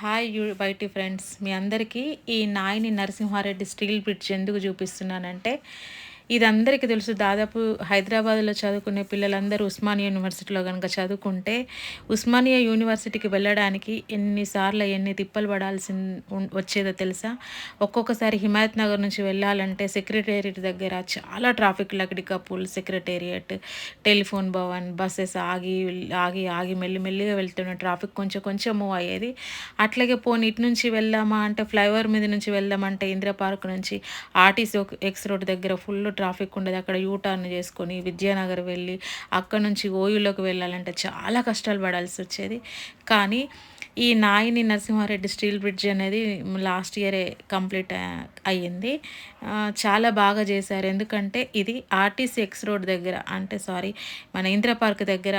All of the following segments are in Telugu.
హాయ్ బైటీ ఫ్రెండ్స్, మీ అందరికీ ఈ నాయిని నరసింహారెడ్డి స్టీల్ బ్రిడ్జ్ ఎందుకు చూపిస్తున్నానంటే, ఇది అందరికీ తెలుసు. దాదాపు హైదరాబాద్లో చదువుకునే పిల్లలందరూ ఉస్మానియా యూనివర్సిటీలో కనుక చదువుకుంటే, ఉస్మానియా యూనివర్సిటీకి వెళ్ళడానికి ఎన్ని తిప్పలు పడాల్సి వచ్చేదో తెలుసా? ఒక్కొక్కసారి హిమాయత్ నగర్ నుంచి వెళ్ళాలంటే సెక్రటేరియట్ దగ్గర చాలా traffic, Lakdi కపూల్, secretariat, telephone Bhavan, buses ఆగి ఆగి ఆగి మెల్లిమెల్లిగా వెళ్తున్న ట్రాఫిక్ కొంచెం కొంచెం మూవ్ అయ్యేది. అట్లాగే పోనీ ఇటు నుంచి వెళ్దామా అంటే ఫ్లైఓవర్ మీద నుంచి వెళ్దామంటే ఇందిరా పార్క్ నుంచి ఆర్టీసీ ఎక్స్ రోడ్ దగ్గర ఫుల్ ట్రాఫిక్ ఉండేది. అక్కడ యూటర్న్ చేసుకొని విద్యానగర్ వెళ్ళి అక్కడ నుంచి ఓయూలోకి వెళ్ళాలంటే చాలా కష్టాలు పడాల్సి వచ్చేది. కానీ ఈ నాయిని నరసింహారెడ్డి స్టీల్ బ్రిడ్జ్ అనేది లాస్ట్ ఇయరే కంప్లీట్ అయ్యింది. చాలా బాగా చేశారు. ఎందుకంటే ఇది ఆర్టీసీ ఎక్స్ రోడ్ దగ్గర, అంటే మన ఇందిరా పార్క్ దగ్గర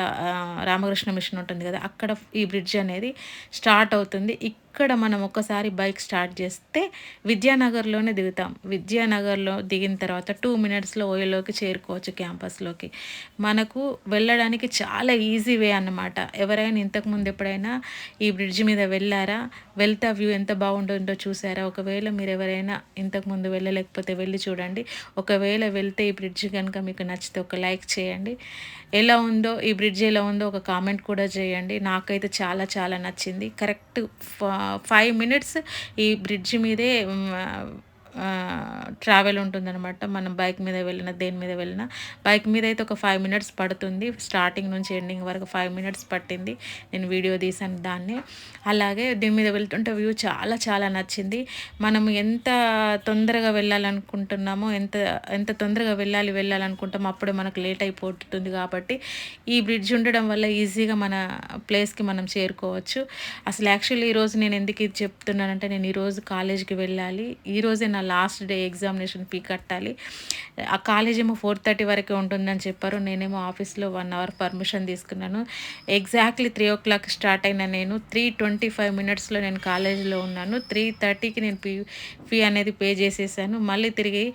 రామకృష్ణ మిషన్ ఉంటుంది కదా, అక్కడ ఈ బ్రిడ్జ్ అనేది స్టార్ట్ అవుతుంది. ఇక్కడ మనం ఒక్కసారి బైక్ స్టార్ట్ చేస్తే విద్యానగర్లోనే దిగుతాం. విద్యానగర్లో దిగిన తర్వాత 2 మినిట్స్లో ఓయోలోకి చేరుకోవచ్చు, క్యాంపస్లోకి. మనకు వెళ్ళడానికి చాలా ఈజీ వే అన్నమాట. ఎవరైనా ఇంతకుముందు ఎప్పుడైనా ఈ బ్రిడ్జ్ మీద వెళ్ళారా? వెళ్తే వ్యూ ఎంత బాగుంటుందో చూసారా? ఒకవేళ మీరు ఎవరైనా ఇంతకుముందు వెళ్ళలేకపోతే వెళ్ళి చూడండి. ఒకవేళ వెళ్తే ఈ బ్రిడ్జ్ కనుక మీకు నచ్చితే ఒక లైక్ చేయండి. ఈ బ్రిడ్జ్ ఎలా ఉందో ఒక కామెంట్ కూడా చేయండి. నాకైతే చాలా చాలా నచ్చింది. కరెక్ట్ 5 మినిట్స్ ఈ బ్రిడ్జ్ మీదే ట్రావెల్ ఉంటుందన్నమాట. మనం బైక్ మీద వెళ్ళినా దేని మీద వెళ్ళినా. బైక్ మీద అయితే ఒక 5 మినిట్స్ పడుతుంది. స్టార్టింగ్ నుంచి ఎండింగ్ వరకు 5 మినిట్స్ పట్టింది. నేను వీడియో తీసాను దాన్ని. అలాగే దీని మీద వెళ్తుంటే వ్యూ చాలా చాలా నచ్చింది. మనం ఎంత తొందరగా వెళ్ళాలనుకుంటున్నామో, ఎంత ఎంత తొందరగా వెళ్ళాలనుకుంటామో అప్పుడే మనకు లేట్ అయిపోతుంది. కాబట్టి ఈ బ్రిడ్జ్ ఉండడం వల్ల ఈజీగా మన ప్లేస్కి మనం చేరుకోవచ్చు. అసలు యాక్చువల్లీ ఈరోజు నేను ఎందుకు ఇది చెప్తున్నానంటే, నేను ఈరోజు కాలేజీకి వెళ్ళాలి. ఈరోజే నా లాస్ట్ డే, ఎగ్జామినేషన్ ఫీ కట్టాలి. ఆ కాలేజ్ ఏమో 4:30 వరకే ఉంటుందని చెప్పారు. నేనేమో ఆఫీస్లో 1 అవర్ పర్మిషన్ తీసుకున్నాను. ఎగ్జాక్ట్లీ 3 o'clock స్టార్ట్ అయిన నేను 3:25 మినిట్స్లో నేను కాలేజీలో ఉన్నాను. 3:30కి నేను ఫీ అనేది పే చేసేసాను. మళ్ళీ తిరిగి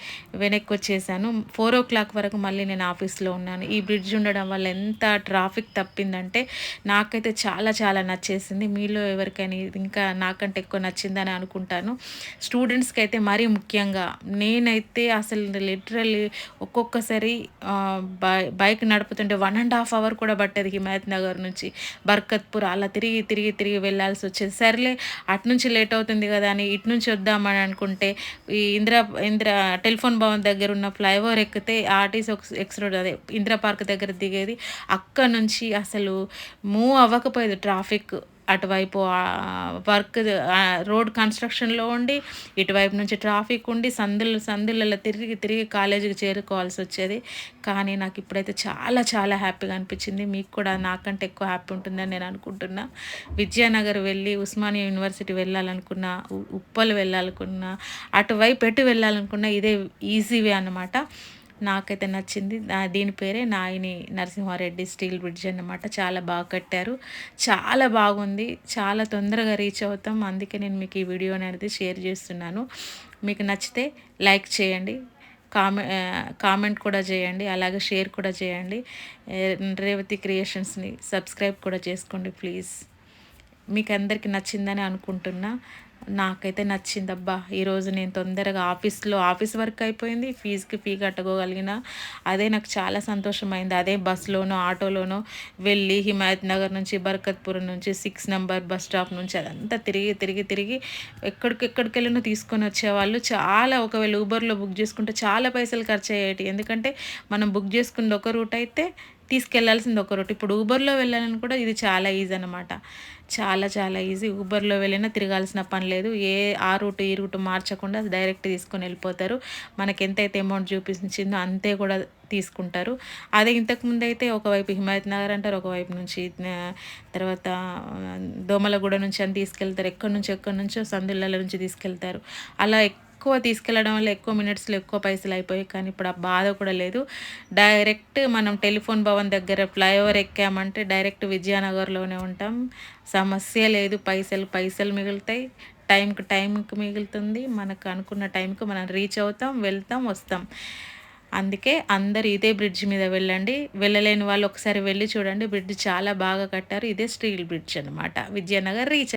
వెనక్కి వచ్చేసాను. 4 o'clock వరకు మళ్ళీ నేను ఆఫీస్లో ఉన్నాను. ఈ బ్రిడ్జ్ ఉండడం వల్ల ఎంత ట్రాఫిక్ తప్పిందంటే నాకైతే చాలా చాలా నచ్చేసింది. మీలో ఎవరికైనా ఇంకా నాకంటే ఎక్కువ నచ్చిందని అనుకుంటాను. స్టూడెంట్స్కి అయితే మరీ ముఖ్యంగా నేనైతే అసలు లిటరల్లీ ఒక్కొక్కసారి బైక్ నడుపుతుంటే 1.5 hour కూడా పట్టేది. హిమాయత్ నగర్ నుంచి బర్కత్పూర్ అలా తిరిగి తిరిగి తిరిగి వెళ్ళాల్సి వచ్చేది. సర్లే అటు నుంచి లేట్ అవుతుంది కదా అని ఇటు నుంచి వద్దామని అనుకుంటే ఈ ఇందిరా టెలిఫోన్ భవన్ దగ్గర ఉన్న ఫ్లైఓవర్ ఎక్కితే ఆర్టీసీ ఎక్స్ రోడ్, అదే ఇందిరా పార్క్ దగ్గర దిగేది. అక్కడ నుంచి అసలు మూవ్ అవ్వకపోయేది ట్రాఫిక్. అటువైపు వర్క్ రోడ్ కన్స్ట్రక్షన్లో ఉండి, ఇటువైపు నుంచి ట్రాఫిక్ ఉండి, సందులలో తిరిగి తిరిగి కాలేజీకి చేరుకోవాల్సి వచ్చేది. కానీ నాకు ఇప్పుడైతే చాలా చాలా హ్యాపీగా అనిపించింది. మీకు కూడా నాకంటే ఎక్కువ హ్యాపీ ఉంటుందని నేను అనుకుంటున్నా. విద్యానగర్ వెళ్ళి ఉస్మానియా యూనివర్సిటీ వెళ్ళాలనుకున్నా, ఉప్పల్ వెళ్ళాలనుకున్నా, అటువైపు ఎటు వెళ్ళాలనుకున్నా ఇదే ఈజీ వే అన్నమాట. నాకైతే నచ్చింది. దీని పేరే నాయిని నరసింహారెడ్డి స్టీల్ బ్రిడ్జ్ అన్నమాట. చాలా బాగా కట్టారు. చాలా బాగుంది. చాలా తొందరగా రీచ్ అవుతాం. అందుకే నేను మీకు ఈ వీడియో అనేది షేర్ చేస్తున్నాను. మీకు నచ్చితే లైక్ చేయండి, కామెంట్ కూడా చేయండి, అలాగే షేర్ కూడా చేయండి. రేవతి క్రియేషన్స్ని సబ్స్క్రైబ్ కూడా చేసుకోండి ప్లీజ్. మీకు అందరికీ నచ్చిందని అనుకుంటున్నా. నాకైతే నచ్చిందబ్బా. ఈరోజు నేను తొందరగా ఆఫీస్ వర్క్ అయిపోయింది. ఫీ కట్టుకోగలిగిన అదే నాకు చాలా సంతోషమైంది. అదే బస్సులోనో ఆటోలోనో వెళ్ళి హిమాయత్ నగర్ నుంచి బర్కత్పూర్ నుంచి 6 నెంబర్ బస్ స్టాప్ నుంచి అదంతా తిరిగి తిరిగి తిరిగి ఎక్కడికి వెళ్ళినా తీసుకొని వచ్చేవాళ్ళు. ఒకవేళ ఊబర్లో బుక్ చేసుకుంటే చాలా పైసలు ఖర్చు అయ్యేటి. ఎందుకంటే మనం బుక్ చేసుకుంది ఒక రూట్ అయితే తీసుకెళ్లాల్సింది ఒక రూట్. ఇప్పుడు ఊబర్లో వెళ్ళాలని కూడా ఇది చాలా ఈజీ అనమాట. చాలా చాలా ఈజీ. ఊబర్లో వెళ్ళినా తిరగాల్సిన పని లేదు. ఆ రూట్ ఈ రూట్ మార్చకుండా డైరెక్ట్ తీసుకొని వెళ్ళిపోతారు. మనకి ఎంతైతే అమౌంట్ చూపించిందో అంతే కూడా తీసుకుంటారు. అదే ఇంతకుముందు అయితే ఒకవైపు హిమాయత్ నగర్ అంటారు, ఒకవైపు నుంచి తర్వాత దోమలగూడ నుంచి అని తీసుకెళ్తారు. ఎక్కడి నుంచో సందుల నుంచి తీసుకెళ్తారు. అలా ఎక్కువ తీసుకెళ్ళడం వల్ల ఎక్కువ మినిట్స్లో ఎక్కువ పైసలు అయిపోయాయి. కానీ ఇప్పుడు ఆ బాధ కూడా లేదు. డైరెక్ట్ మనం టెలిఫోన్ భవన్ దగ్గర ఫ్లైఓవర్ ఎక్కామంటే డైరెక్ట్ విద్యానగర్లోనే ఉంటాం. సమస్య లేదు. పైసలు మిగులుతాయి. టైంకి మిగులుతుంది. మనకు అనుకున్న టైంకి మనం రీచ్ అవుతాం, వెళ్తాం, వస్తాం. అందుకే అందరు ఇదే బ్రిడ్జ్ మీద వెళ్ళండి. వెళ్ళలేని వాళ్ళు ఒకసారి వెళ్ళి చూడండి. బ్రిడ్జ్ చాలా బాగా కట్టారు. ఇదే స్టీల్ బ్రిడ్జ్ అనమాట. విద్యానగర్ రీచ్